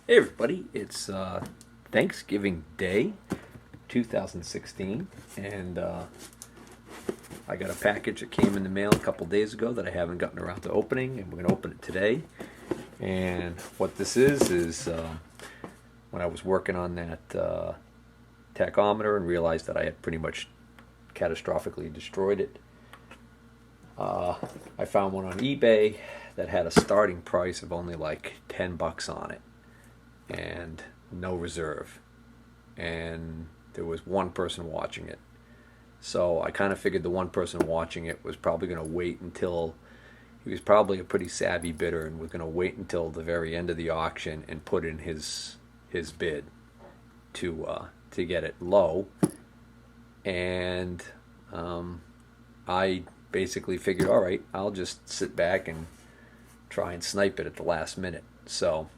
Hey everybody, it's Thanksgiving Day 2016, and I got a package that came in the mail a couple days ago that I haven't gotten around to opening, and we're going to open it today. And what this is when I was working on that tachometer and realized that I had pretty much catastrophically destroyed it, I found one on eBay that had a starting price of only like $10 on it and no reserve, and there was one person watching it. So I kind of figured the one person watching it was probably going to wait until he was probably a pretty savvy bidder and was going to wait until the very end of the auction and put in his bid to get it low. And I basically figured, all right, I'll just sit back and try and snipe it at the last minute. So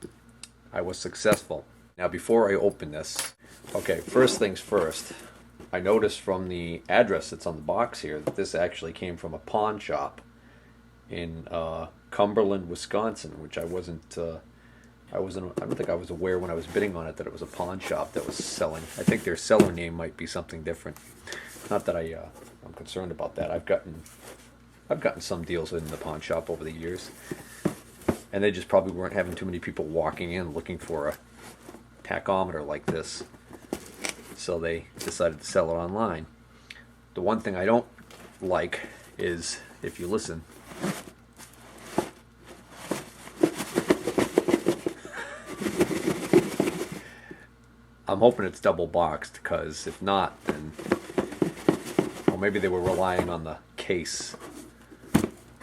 I was successful. Now, before I open this, okay, first things first, I noticed from the address that's on the box here that this actually came from a pawn shop in Cumberland, Wisconsin, which I don't think I was aware when I was bidding on it that it was a pawn shop that was selling. I think their seller name might be something different. Not that I'm concerned about that. I've gotten some deals in the pawn shop over the years, and they just probably weren't having too many people walking in looking for a tachometer like this, so they decided to sell it online. The one thing I don't like is, if you listen, I'm hoping it's double boxed, because if not, then, well, maybe they were relying on the case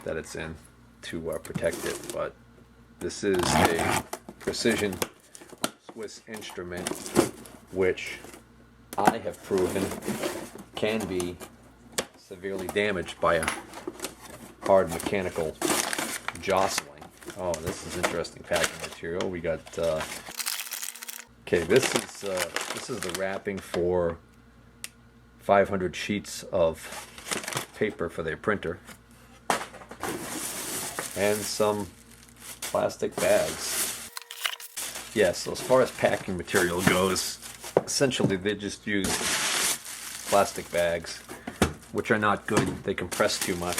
that it's in to protect it. But this is a precision Swiss instrument, which I have proven can be severely damaged by a hard mechanical jostling. Oh, this is interesting packing material. We got okay. This is the wrapping for 500 sheets of paper for their printer, and some plastic bags. Yes, so as far as packing material goes, essentially they just use plastic bags, which are not good. They compress too much.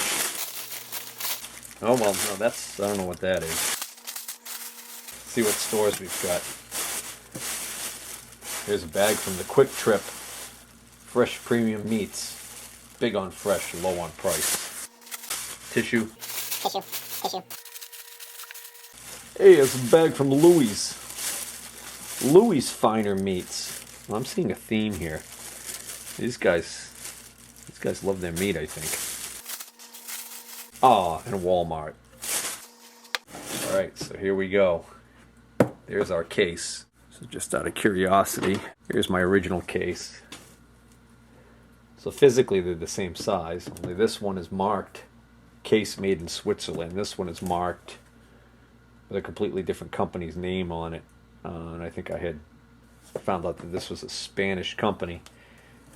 Oh well, no, that's, I don't know what that is. Let's see what stores we've got. Here's a bag from the Quick Trip. Fresh premium meats. Big on fresh, low on price. Tissue. Hey, it's a bag from Louis. Louis Finer Meats. Well, I'm seeing a theme here. These guys love their meat, I think. Ah, and Walmart. All right, so here we go. There's our case. So just out of curiosity, here's my original case. So physically they're the same size, only this one is marked case made in Switzerland. This one is marked with a completely different company's name on it. And I think I had found out that this was a Spanish company.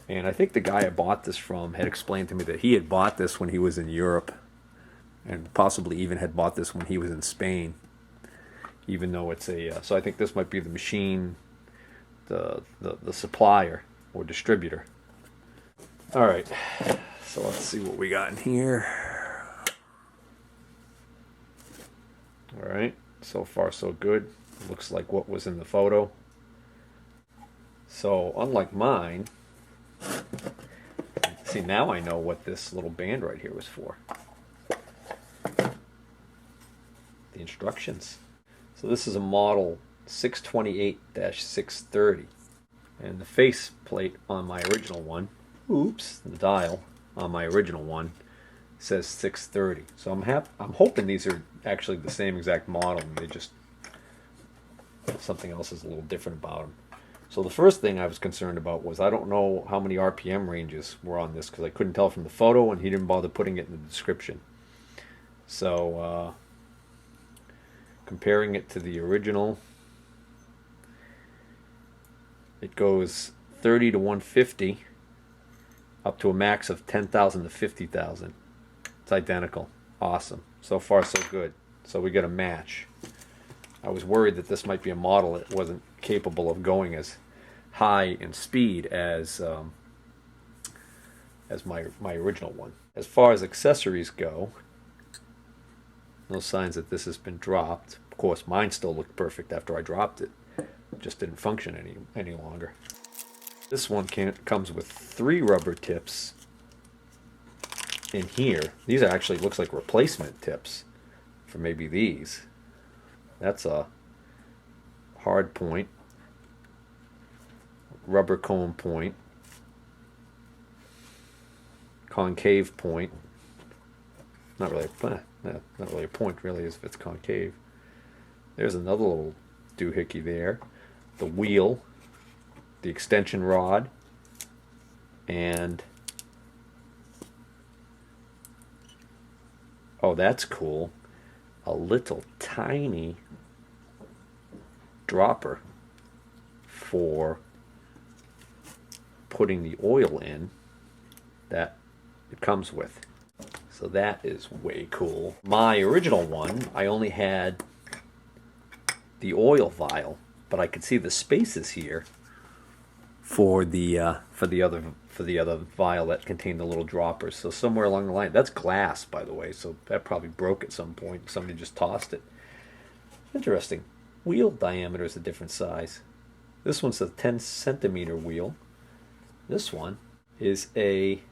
And I think the guy I bought this from had explained to me that he had bought this when he was in Europe, and possibly even had bought this when he was in Spain, even though it's a so I think this might be the machine, the supplier or distributor. All right, so let's see what we got in here. All right, so far so good. Looks like what was in the photo. So unlike mine, see, now I know what this little band right here was for. The instructions. So this is a model 628-630, and the face plate on my original one, oops, the dial on my original one says 630. So I'm hoping these are actually the same exact model, and they just, something else is a little different about them. So the first thing I was concerned about was, I don't know how many RPM ranges were on this, because I couldn't tell from the photo, and he didn't bother putting it in the description. So comparing it to the original, it goes 30 to 150 up to a max of 10,000 to 50,000. It's identical. Awesome. So far so good. So we got a match. I was worried that this might be a model that wasn't capable of going as high in speed as my original one. As far as accessories go, no signs that this has been dropped. Of course, mine still looked perfect after I dropped it. It just didn't function any longer. This one comes with 3 rubber tips in here. These are actually looks like replacement tips for maybe these. That's a hard point, rubber cone point, concave point. Not really a point really, as if it's concave. There's another little doohickey there. The wheel, the extension rod, and oh, that's cool. A little tiny dropper for putting the oil in that it comes with. So that is way cool. My original one, I only had the oil vial, but I could see the spaces here for the other vial that contained the little droppers. So somewhere along the line, that's glass, by the way, so that probably broke at some point. Somebody just tossed it. Interesting. Wheel diameter is a different size. This one's a 10 centimeter wheel. This one is a,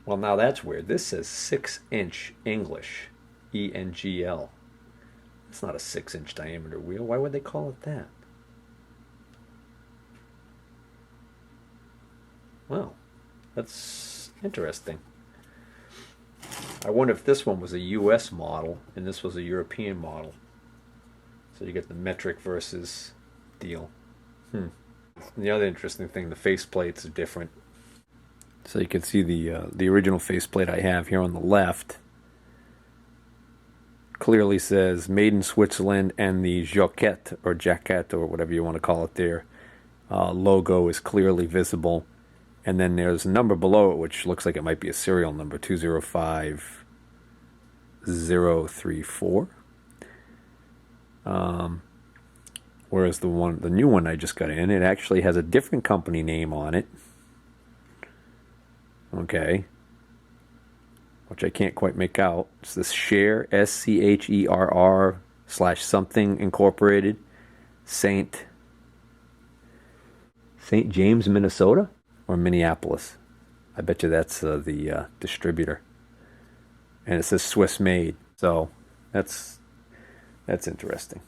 well, now that's weird. This says 6-inch English, ENGL. It's not a 6-inch diameter wheel. Why would they call it that? Well, that's interesting. I wonder if this one was a US model and this was a European model. So you get the metric versus deal. The other interesting thing, the faceplates are different. So you can see the original faceplate I have here on the left clearly says made in Switzerland, and the Jaquet or whatever you want to call it there logo is clearly visible. And then there's a number below it which looks like it might be a serial number, 205034. Whereas the new one I just got in, it actually has a different company name on it. Okay. Which I can't quite make out. It's this Scherr, SCHERR / something incorporated, St. James, Minnesota, or Minneapolis. I bet you that's the distributor. And it says Swiss made. So that's interesting.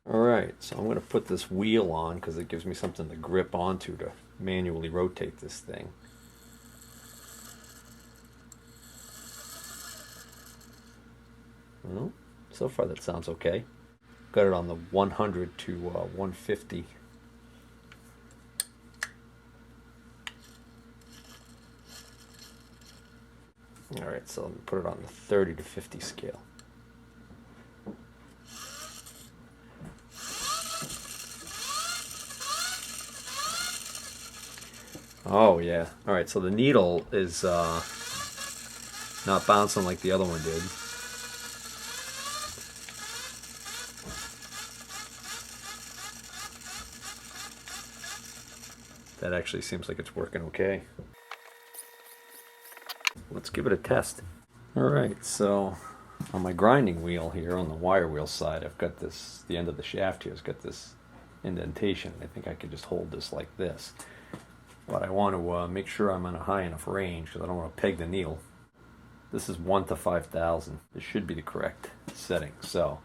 All right, so I'm going to put this wheel on because it gives me something to grip onto to manually rotate this thing. Well, so far that sounds okay. Got it on the 100 to 150. All right, so let me put it on the 30 to 50 scale. Oh yeah. All right, so the needle is not bouncing like the other one did. That actually seems like it's working okay. Let's give it a test. All right, so on my grinding wheel here, on the wire wheel side, I've got this, the end of the shaft here has got this indentation. I think I could just hold this like this. But I want to make sure I'm in a high enough range because I don't want to peg the needle. This is 1 to 5,000. This should be the correct setting. So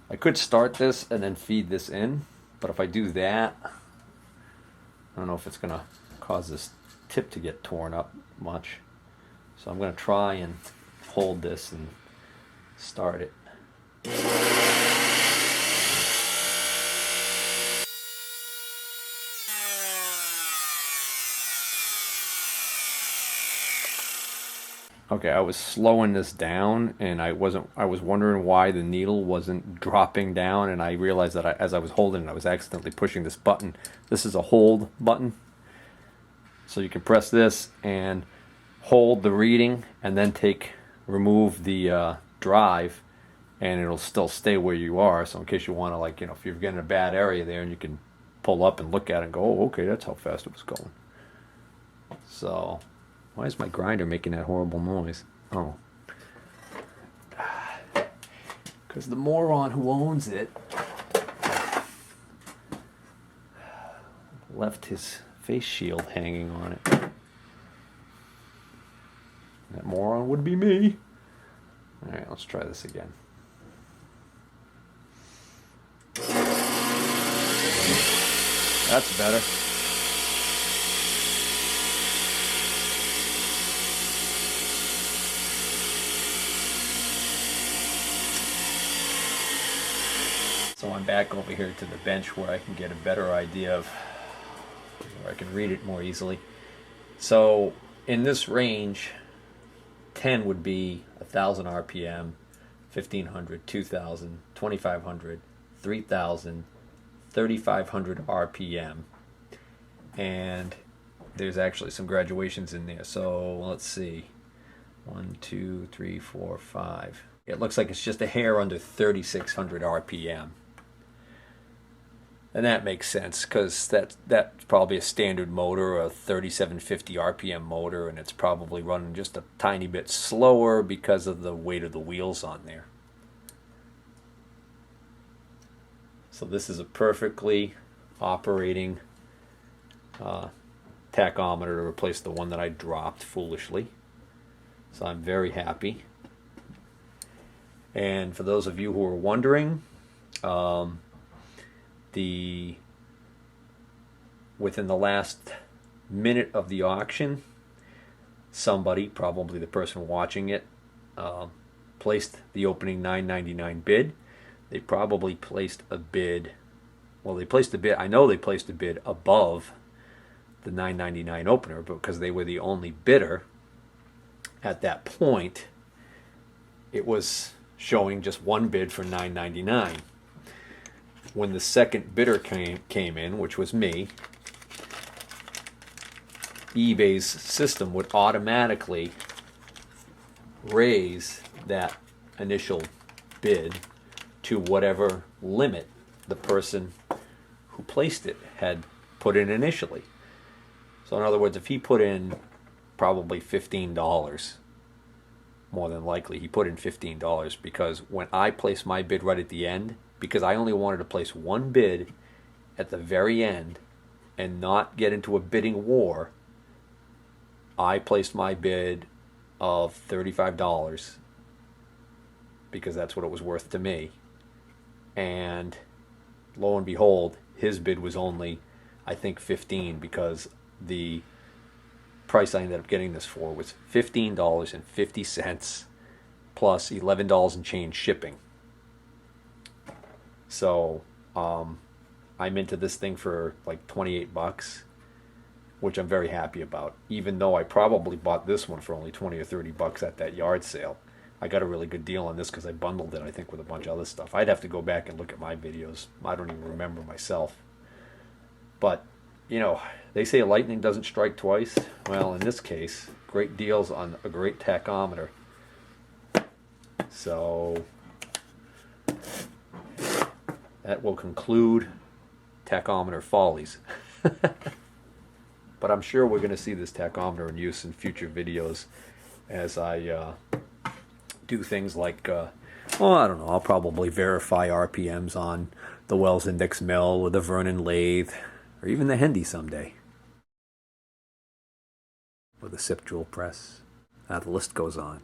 I could start this and then feed this in, but if I do that, I don't know if it's going to cause this tip to get torn up much. So I'm going to try and hold this and start it. Okay, I was slowing this down, and I was wondering why the needle wasn't dropping down, and I realized that as I was holding it, I was accidentally pushing this button. This is a hold button. So you can press this and hold the reading, and then remove the drive, and it'll still stay where you are. So in case you want to, like, if you're getting a bad area there, and you can pull up and look at it and go, oh, okay, that's how fast it was going. So why is my grinder making that horrible noise? Oh, because the moron who owns it left his face shield hanging on it. That moron would be me. All right, let's try this again. That's better. So I'm back over here to the bench where I can get a better idea of, where I can read it more easily. So in this range, 10 would be 1,000 RPM, 1,500, 2,000, 2,500, 3,000, 3,500 RPM. And there's actually some graduations in there. So let's see. 1, 2, 3, 4, 5. It looks like it's just a hair under 3,600 RPM. And that makes sense, because that's probably a standard motor, a 3750 RPM motor, and it's probably running just a tiny bit slower because of the weight of the wheels on there. So this is a perfectly operating tachometer to replace the one that I dropped foolishly. So I'm very happy. And for those of you who are wondering, within the last minute of the auction, somebody, probably the person watching it, placed the opening $9.99 bid. They probably placed a bid. Well, they placed a bid. I know they placed a bid above the $9.99 opener, because they were the only bidder at that point. It was showing just one bid for $9.99. When the second bidder came in, which was me, eBay's system would automatically raise that initial bid to whatever limit the person who placed it had put in initially. So in other words, if he put in probably $15, more than likely he put in $15, because when I placed my bid right at the end, because I only wanted to place one bid at the very end and not get into a bidding war, I placed my bid of $35 because that's what it was worth to me. And lo and behold, his bid was only, I think, $15, because the price I ended up getting this for was $15.50 plus $11 and change shipping. So I'm into this thing for like $28, which I'm very happy about. Even though I probably bought this one for only $20 or $30 at that yard sale, I got a really good deal on this because I bundled it, I think, with a bunch of other stuff. I'd have to go back and look at my videos. I don't even remember myself. But, they say lightning doesn't strike twice. Well, in this case, great deals on a great tachometer. So that will conclude tachometer follies. But I'm sure we're going to see this tachometer in use in future videos as I do things like, I don't know, I'll probably verify RPMs on the Wells Index Mill or the Vernon Lathe, or even the Hendy someday, or the SIP Jewel Press. The list goes on.